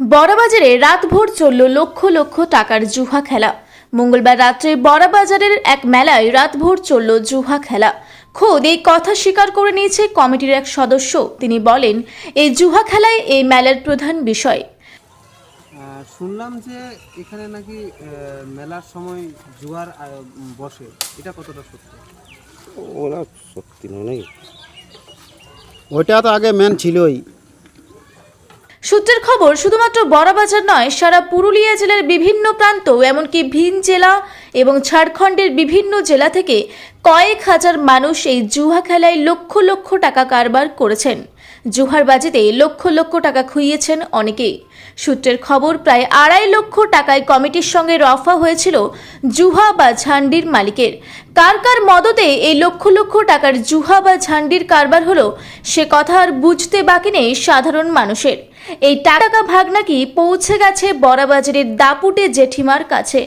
বড়বাজারে রাতভর চলল লক্ষ লক্ষ টাকার জুয়া খেলা। মঙ্গলবার রাত্রে বড়বাজারের এক মেলায় রাতভর চলল জুয়া খেলা। খোদ এই কথা স্বীকার করে নিয়েছে কমিটির এক সদস্য। তিনি বলেন, এই জুয়া খেলায় এই মেলার প্রধান বিষয়। শুনলাম যে এখানে নাকি মেলার সময় জুয়ার বসে, এটা কতটা সত্যি? ওরা সত্যি নয় নাকি? ওইটা তো আগে মেন ছিলই। সূত্রের খবর, শুধুমাত্র বড়বাজার নয়, সারা পুরুলিয়া জেলার বিভিন্ন প্রান্ত, এমনকি ভিন জেলা এবং ঝাড়খণ্ডের বিভিন্ন জেলা থেকে কয়েক হাজার মানুষ এই জুয়া খেলায় লক্ষ লক্ষ টাকা কারবার করেছেন। জুয়ার বাজিতে লক্ষ লক্ষ টাকা খুইয়েছেন অনেকেই। সূত্রের খবর, প্রায় 2.5 লক্ষ টাকায় কমিটির সঙ্গে রফা হয়েছিল জুয়া বা ঝান্ডির মালিকের। কার কার মদতে এই লক্ষ লক্ষ টাকার জুয়া বা ঝান্ডির কারবার হলো, সে কথা আর বুঝতে বাকি নেই সাধারণ মানুষের। এই টাকা ভাগ নাকি পৌঁছে গেছে বড়বাজারের দাপুটে জেঠিমার কাছে।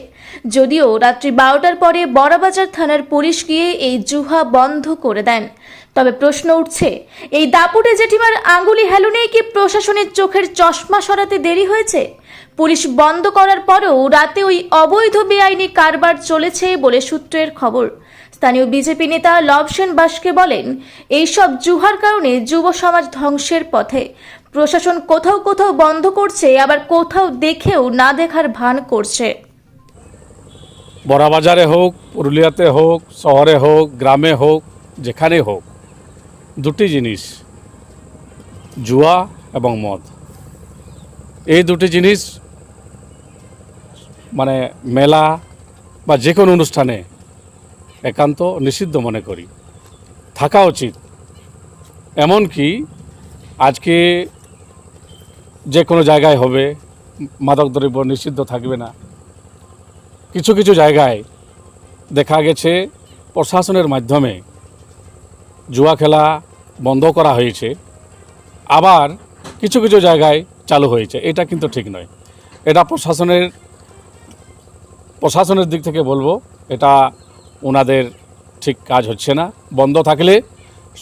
যদিও রাত্রি 12টার পরে বড়বাজার থানার পুলিশ গিয়ে এই জুয়া বন্ধ করে দেন। তবে প্রশ্ন উঠছে, এই দাপুটে জেঠিমার আঙ্গুলি হেলুনেই কি প্রশাসনের চোখের চশমা সরাতে দেরি হয়েছে? পুলিশ বন্ধ করার পরেও রাতে ওই অবৈধ বেআইনি কারবার চলেছে বলে সূত্রের খবর। স্থানীয় বিজেপি নেতা লবসেন বাসকে বলেন, এইসব জুয়ার কারণে যুব সমাজ ধ্বংসের পথে। প্রশাসন কোথাও কোথাও বন্ধ করছে, আবার কোথাও দেখেও না দেখার ভান করছে। বড়বাজারে হোক, পুরুলিয়াতে হোক, শহরে হোক, গ্রামে হোক, যেখানে হোক, দুটি জিনিস, জুয়া এবং মদ, এই দুটি জিনিস মানে মেলা বা যে কোনো অনুষ্ঠানে একান্ত নিষিদ্ধ মনে করি, থাকা উচিত। এমনকি আজকে যে কোনো জায়গায় হবে মাদক দ্রব্য নিষিদ্ধ থাকবে না। কিছু কিছু জায়গায় দেখা গেছে প্রশাসনের মাধ্যমে জুয়া খেলা বন্ধ করা হয়েছে, আবার কিছু কিছু জায়গায় চালু হয়েছে। এটা কিন্তু ঠিক নয়। এটা প্রশাসনের দিক থেকে বলবো, এটা ওনাদের ঠিক কাজ হচ্ছে না। বন্ধ থাকলে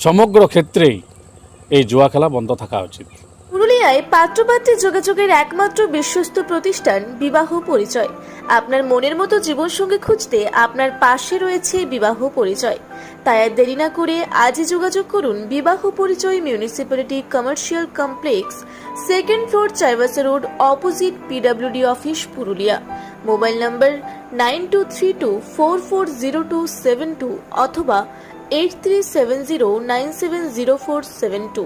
সমগ্র ক্ষেত্রেই এই জুয়া খেলা বন্ধ থাকা উচিত। পুরুলিয়ায় পাত্রপাত্রী যোগাযোগের একমাত্র বিশ্বস্ত প্রতিষ্ঠান বিবাহ পরিচয়। আপনার মনের মতো জীবনসঙ্গী খুঁজতে আপনার পাশে রয়েছে বিবাহ পরিচয়। তাই আর দেরি না করে আজই যোগাযোগ করুন বিবাহ পরিচয়, municipality commercial complex, 2nd floor, Chaibasa road, opposite PWD office, Purulia. Mobile নম্বর 9232440272 অথবা 8370970472।